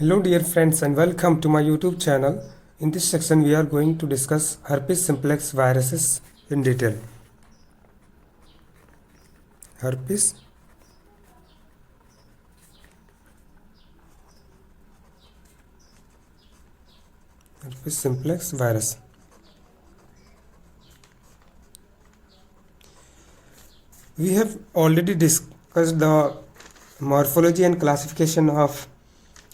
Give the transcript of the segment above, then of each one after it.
Hello dear friends and welcome to my YouTube channel. In this section we are going to discuss herpes simplex viruses in detail. Herpes simplex virus. We have already discussed the morphology and classification of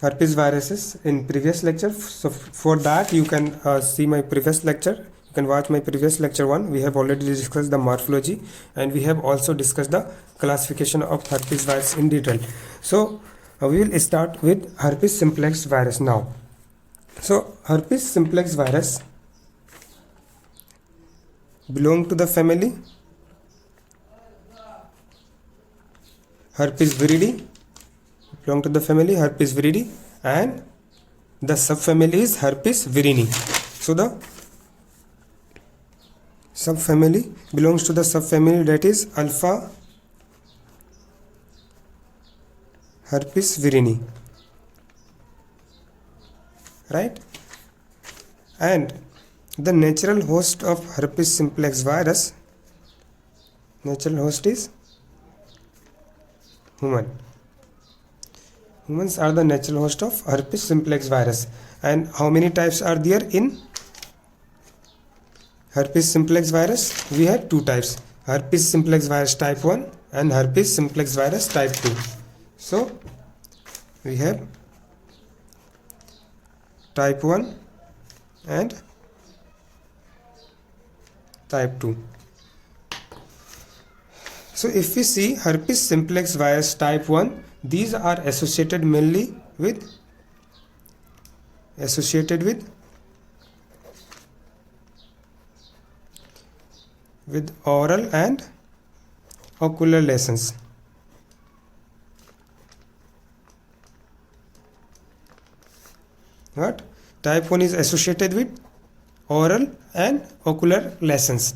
herpes viruses in previous lecture. So for that you can see my previous lecture. You can watch my previous lecture 1. We have already discussed the morphology and we have also discussed the classification of herpes virus in detail. So we will start with herpes simplex virus now. So herpes simplex virus belong to the family Herpes viridae, belong to the family Herpes viridae, and the subfamily is Herpes virini. So the subfamily belongs to the subfamily that is alpha Herpes virini, right? And the natural host of herpes simplex virus, natural host is human. Humans are the natural host of herpes simplex virus. And how many types are there in herpes simplex virus? We have two types: herpes simplex virus type 1 and herpes simplex virus type 2. So we have type 1 and type 2. So if we see herpes simplex virus type 1, these are associated mainly with oral and ocular lesions. What? Type 1 is associated with oral and ocular lesions.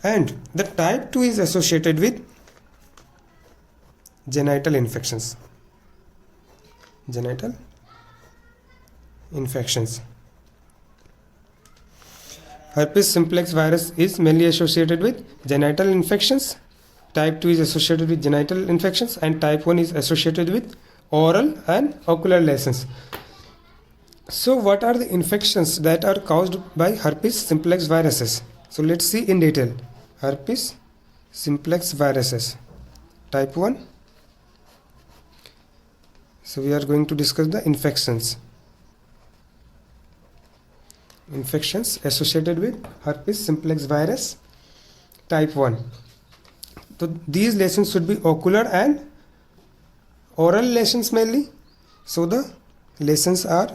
And the type 2 is associated with genital infections. Genital infections. Herpes simplex virus is mainly associated with genital infections. Type 2 is associated with genital infections and type 1 is associated with oral and ocular lesions. So what are the infections that are caused by herpes simplex viruses? So let's see in detail. Herpes simplex viruses type 1. So we are going to discuss the infections associated with herpes simplex virus type 1. So these lesions should be ocular and oral lesions mainly. So the lesions are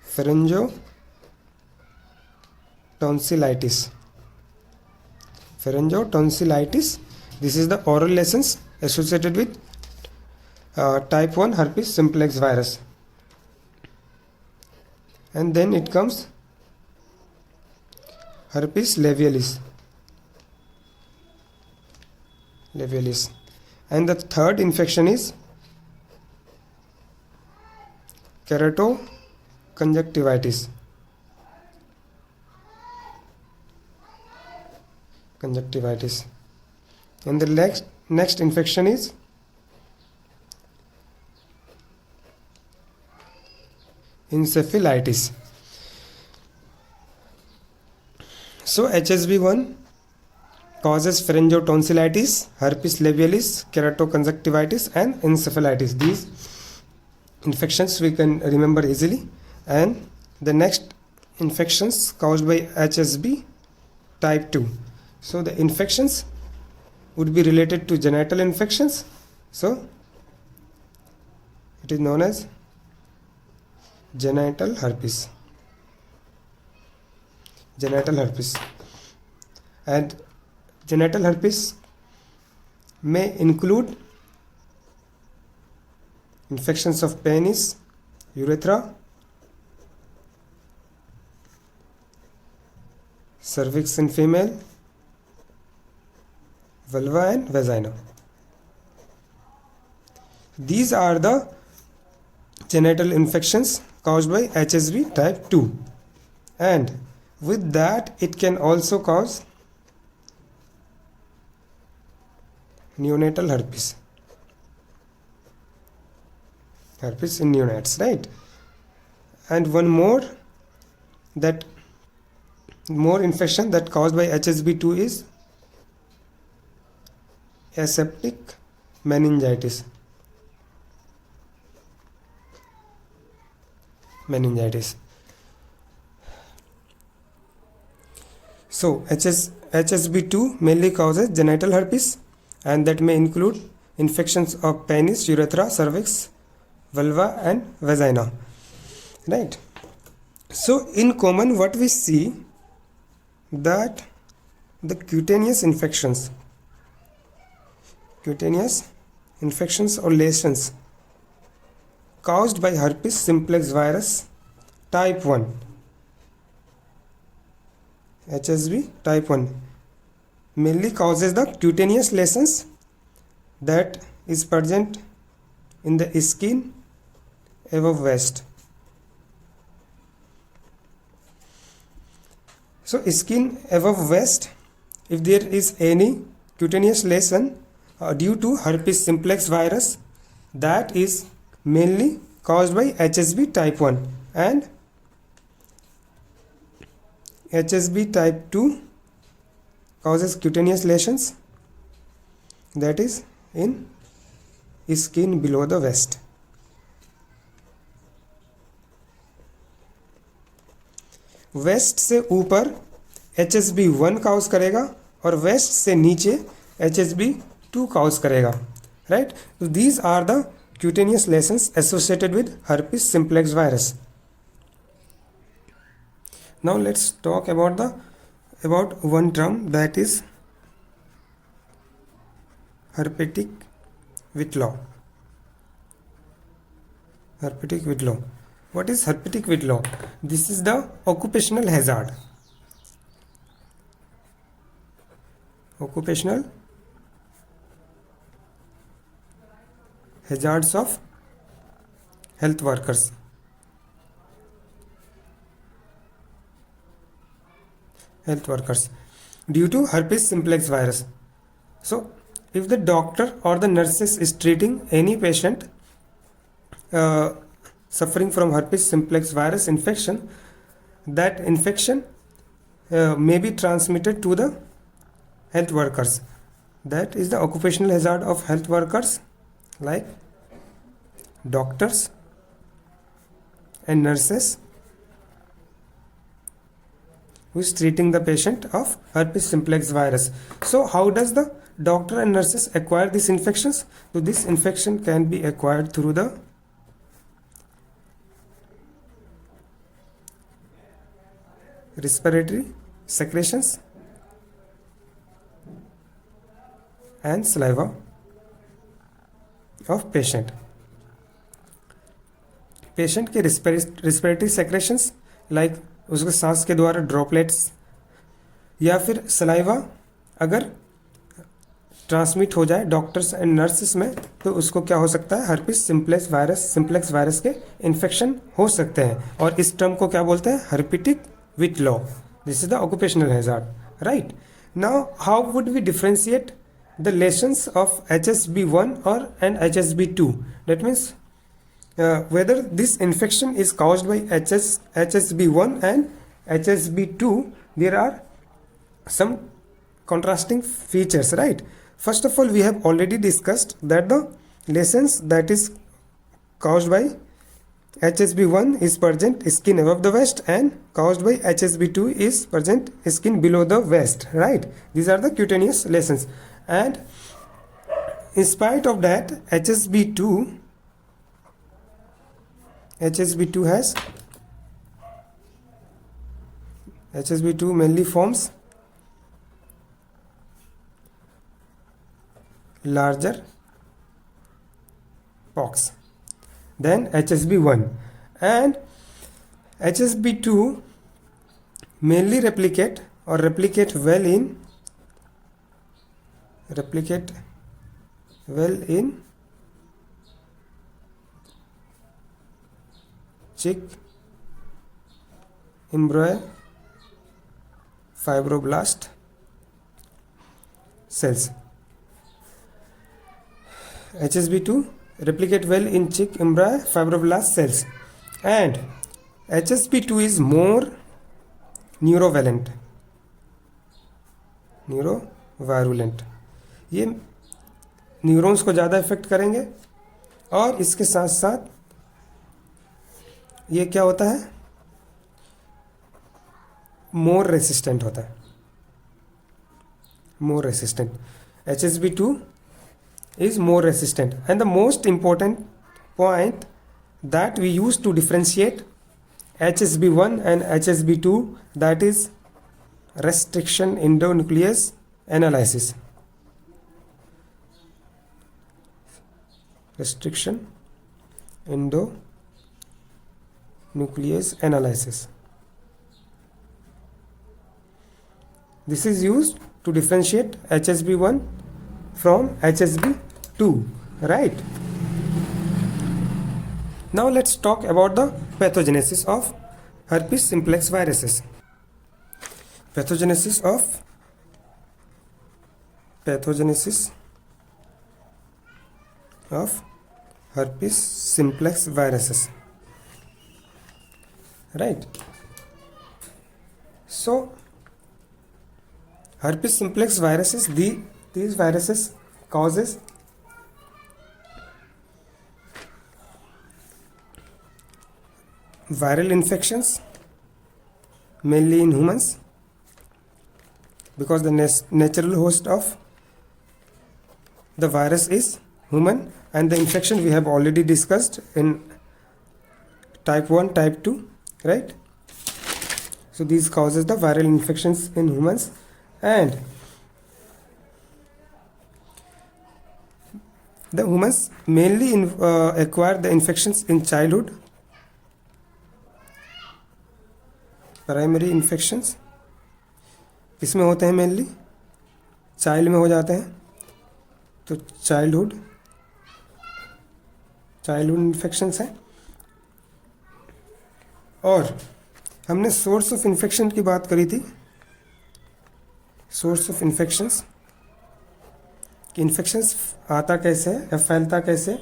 pharyngotonsillitis. This is the oral lesions associated with type 1 herpes simplex virus. And then it comes herpes labialis. And the third infection is keratoconjunctivitis. And the next infection is encephalitis. So HSV1 causes pharyngotonsillitis, herpes labialis, keratoconjunctivitis and encephalitis. These infections we can remember easily. And the next infections caused by HSV type 2. So the infections would be related to genital infections. So it is known as genital herpes. And genital herpes may include infections of penis, urethra, cervix in female, vulva and vagina. These are the genital infections caused by HSV type 2, and with that it can also cause neonatal herpes in neonates, right? And one more, that more infection that caused by HSV2 is aseptic meningitis. So HSV2 mainly causes genital herpes, and that may include infections of penis, urethra, cervix, vulva and vagina, right? So in common what we see, that the cutaneous infections or lesions caused by herpes simplex virus type 1, HSV type 1, mainly causes the cutaneous lesions that is present in the skin above waist. So skin above waist, if there is any cutaneous lesion due to herpes simplex virus, that is mainly caused by HSV type 1, and HSV type 2 causes cutaneous lesions that is in skin below the waist. Waist से ऊपर HSV1 cause करेगा और waste से नीचे HSV2 cause करेगा, right? तो these are the cutaneous lesions associated with herpes simplex virus. Now let's talk about one term, that is herpetic whitlow. What is herpetic whitlow? This is the occupational hazard. Occupational hazards of health workers. Due to herpes simplex virus. So if the doctor or the nurses is treating any patient suffering from herpes simplex virus infection, that infection may be transmitted to the health workers. That is the occupational hazard of health workers, like doctors and nurses who is treating the patient of herpes simplex virus. So how does the doctor and nurses acquire these infections? So this infection can be acquired through the respiratory secretions and saliva of patient. Patient के respiratory secretions, like उसके सांस के द्वारा droplets या फिर saliva अगर transmit हो जाए डॉक्टर्स एंड नर्सेस में, तो उसको क्या हो सकता है, हर्पिस सिंप्लेक्स वायरस के इन्फेक्शन हो सकते हैं, और इस टर्म को क्या बोलते हैं, हर्पिटिक whitlow. This is the occupational hazard, right? Now how would we differentiate the lesions of HSV1 and HSV2? That means whether this infection is caused by HSV1 and HSV2, there are some contrasting features, right? First of all, we have already discussed that the lesions that is caused by HSV1 is present skin above the waist, and caused by HSV2 is present skin below the waist, right? These are the cutaneous lesions, and in spite of that, HSV2 mainly forms larger pox than HSV1, and HSV2 mainly replicate well in chick embryo fibroblast cells. HSB2 replicate well in chick embryo fibroblast cells, and HSB2 is more neurovirulent. ये neurons को ज़्यादा effect करेंगे, और इसके साथ साथ ये क्या होता है, मोर रेसिस्टेंट होता है, मोर resistant. HSB2 is more resistant, and the most important point that we use to differentiate HSB1 and HSB2, that is restriction endonuclease analysis. Restriction endonuclease analysis. This is used to differentiate HSB1 from HSB2, right? Now let's talk about the pathogenesis of herpes simplex viruses. Pathogenesis of herpes simplex viruses, right? So herpes simplex viruses, these viruses causes viral infections, mainly in humans, because the natural host of the virus is human, and the infection we have already discussed in type 1, type 2, right? So these causes the viral infections in humans, and the humans mainly acquire the infections in childhood. Primary infections किस में होते हैं, mainly child में हो जाते हैं. तो childhood infections हैं. और हमने सोर्स ऑफ इन्फेक्शन की बात करी थी. सोर्स ऑफ इन्फेक्शंस कि इन्फेक्शंस आता कैसे है या फैलता कैसे.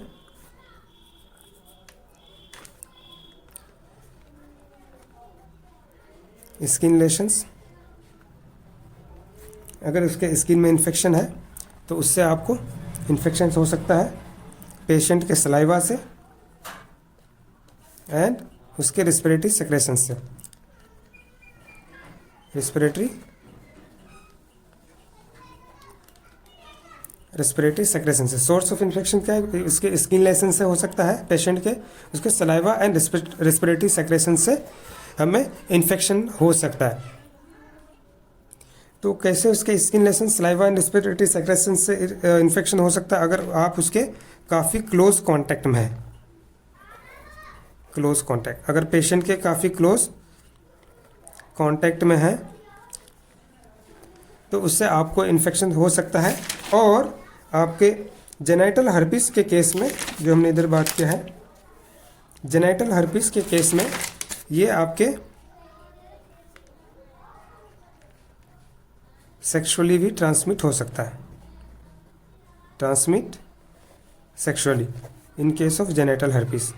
स्किन लेशंस, अगर उसके स्किन में इन्फेक्शन है तो उससे आपको इन्फेक्शन हो सकता है पेशेंट के सलाइवा से एंड उसके रिस्पिरेटरी सेक्रेशन से. रेस्पिरेटरी सेक्रेशन से. सोर्स ऑफ इन्फेक्शन क्या है, उसके स्किन लेशन से हो सकता है पेशेंट के, उसके सलाइवा एंड रेस्पिरेटरी सेक्रेशन से हमें इन्फेक्शन हो सकता है. तो कैसे उसके skin lesion, saliva and respiratory secretion से इन्फेक्शन हो सकता है, अगर आप उसके काफ़ी क्लोज कांटेक्ट में हैं. क्लोज कांटेक्ट, अगर पेशेंट के काफ़ी क्लोज कांटेक्ट में है तो उससे आपको इन्फेक्शन हो सकता है. और आपके जेनाइटल हर्पिस के केस में, जो हमने इधर बात किया है, जेनाइटल हर्पिस के केस में ये आपके सेक्सुअली भी ट्रांसमिट हो सकता है. Transmit sexually in case of genital herpes.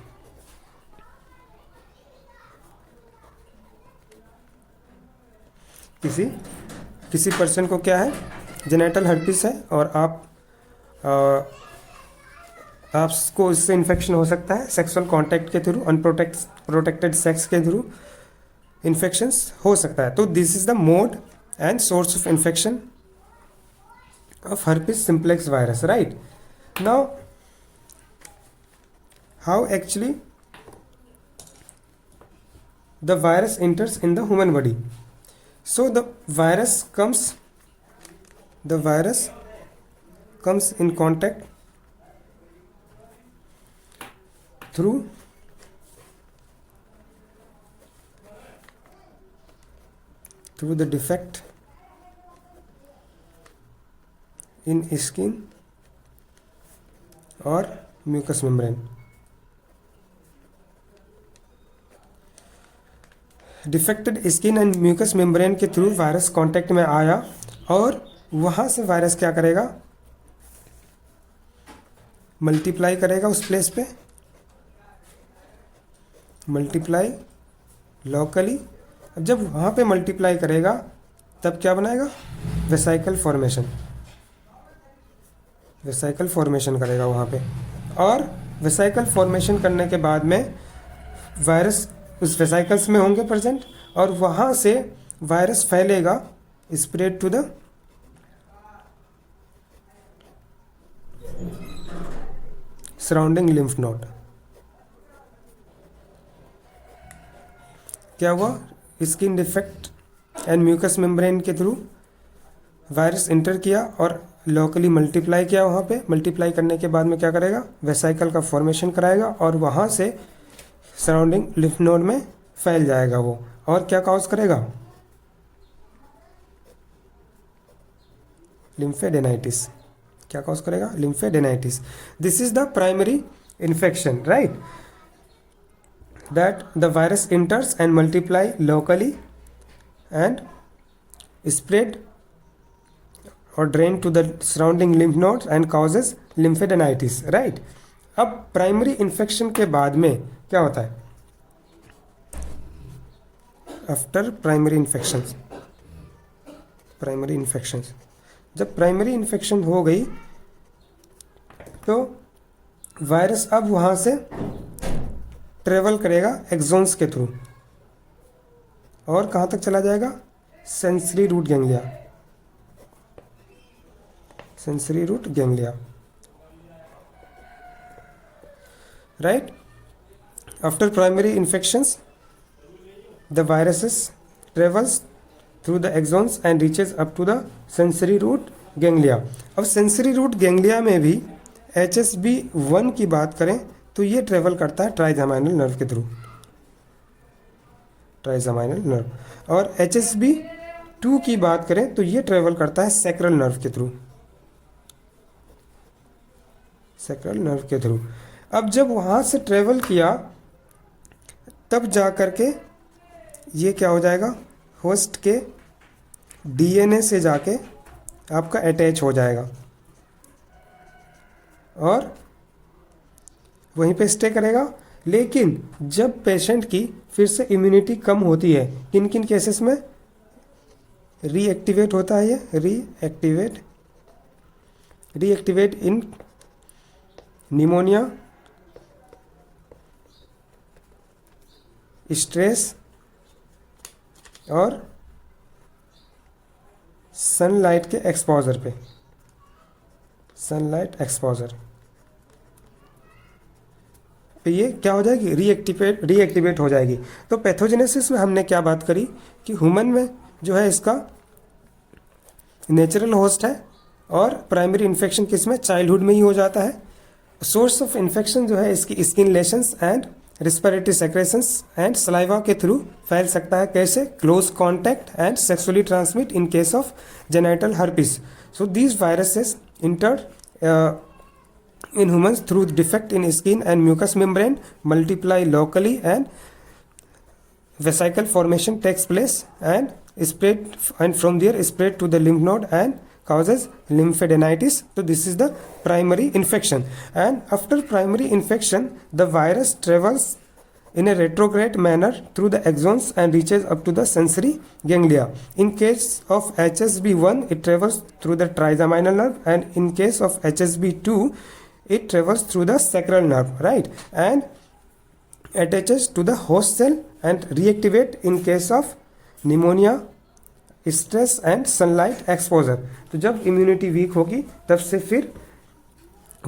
किसी पर्सन को क्या है, जेनाइटल हर्पिस है, और आपको इससे इन्फेक्शन हो सकता है सेक्सुअल कांटेक्ट के थ्रू, प्रोटेक्टेड सेक्स के थ्रू इन्फेक्शंस हो सकता है. तो this is the mode and source of infection of herpes simplex virus, right? Now how actually the virus enters in the human body. So the virus comes in contact through the defect in skin or mucous membrane. Defected skin and mucous membrane के through virus contact में आया और वहाँ से virus क्या करेगा, multiply करेगा उस प्लेस पे, मल्टीप्लाई लोकली। अब जब वहाँ पे मल्टीप्लाई करेगा तब क्या बनाएगा, वेसाइकल फॉर्मेशन, वेसाइकल फॉर्मेशन करेगा वहाँ पे। और वेसाइकल फॉर्मेशन करने के बाद में वायरस उस वेसाइकल्स में होंगे प्रेजेंट और वहाँ से वायरस फैलेगा, spread to the surrounding lymph node. क्या हुआ, skin defect and mucous membrane के थ्रू वायरस इंटर किया और लोकली मल्टीप्लाई किया। वहाँ पे मल्टीप्लाई करने के बाद में क्या करेगा, वेसाइकल का फॉर्मेशन कराएगा और वहाँ से सराउंडिंग लिम्फ नोड में फैल जाएगा वो। और क्या कॉज करेगा, लिम्फेडेनाइटिस। क्या कॉज करेगा, lymphadenitis. This is the primary infection, right, that the virus enters and multiply locally and spread or drain to the surrounding lymph nodes and causes lymphadenitis, right। अब प्राइमरी इन्फेक्शन के बाद में क्या होता है, after primary infections, primary infections, जब primary infection हो गई तो वायरस अब वहाँ से ट्रेवल करेगा एक्सोन्स के थ्रू और कहाँ तक चला जाएगा, sensory root ganglia, sensory root ganglia, right. After primary infections the viruses travels through the axons and reaches up to the sensory root ganglia. अब सेंसरी रूट गैंग्लिया में भी HSB1 की बात करें तो ये ट्रेवल करता है ट्राइजेमाइनल नर्व के थ्रू, ट्राइजेमाइनल नर्व। और HSB2 की बात करें तो ये ट्रेवल करता है सैक्रल नर्व के थ्रू, सैक्रल नर्व के थ्रू। अब जब वहाँ से ट्रेवल किया तब जा कर के ये क्या हो जाएगा, होस्ट के DNA से जाके आपका अटैच हो जाएगा और वहीं पे स्टे करेगा। लेकिन जब पेशेंट की फिर से इम्यूनिटी कम होती है, किन किन केसेस में रीएक्टिवेट होता है, ये रीएक्टिवेट इन निमोनिया, स्ट्रेस और सनलाइट के एक्सपोजर पे, सनलाइट एक्सपोजर तो ये क्या हो जाएगी, रीएक्टिवेट हो जाएगी। तो पैथोजेनेसिस में हमने क्या बात करी कि ह्यूमन में जो है इसका नेचुरल होस्ट है और प्राइमरी इन्फेक्शन किसमें, चाइल्डहुड में ही हो जाता है। सोर्स ऑफ इन्फेक्शन जो है इसकी skin lesions and respiratory secretions and saliva के थ्रू फैल सकता है। कैसे, close contact and sexually transmit in case of genital herpes. So these viruses inter in humans through defect in skin and mucous membrane, multiply locally and vesicle formation takes place and spread, and from there spread to the lymph node and causes lymphadenitis. So this is the primary infection, and after primary infection the virus travels in a retrograde manner through the axons and reaches up to the sensory ganglia. In case of HSB1 it travels through the trigeminal nerve, and in case of HSB2 it travels through the sacral nerve, right, and attaches to the host cell and reactivate in case of pneumonia, stress and sunlight exposure. तो जब immunity weak होगी तब से फिर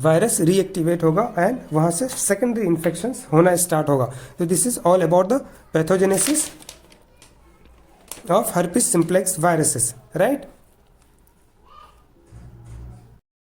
virus reactivate होगा and वहाँ से secondary infections होना स्टार्ट होगा। तो this is all about the pathogenesis of herpes simplex viruses, right.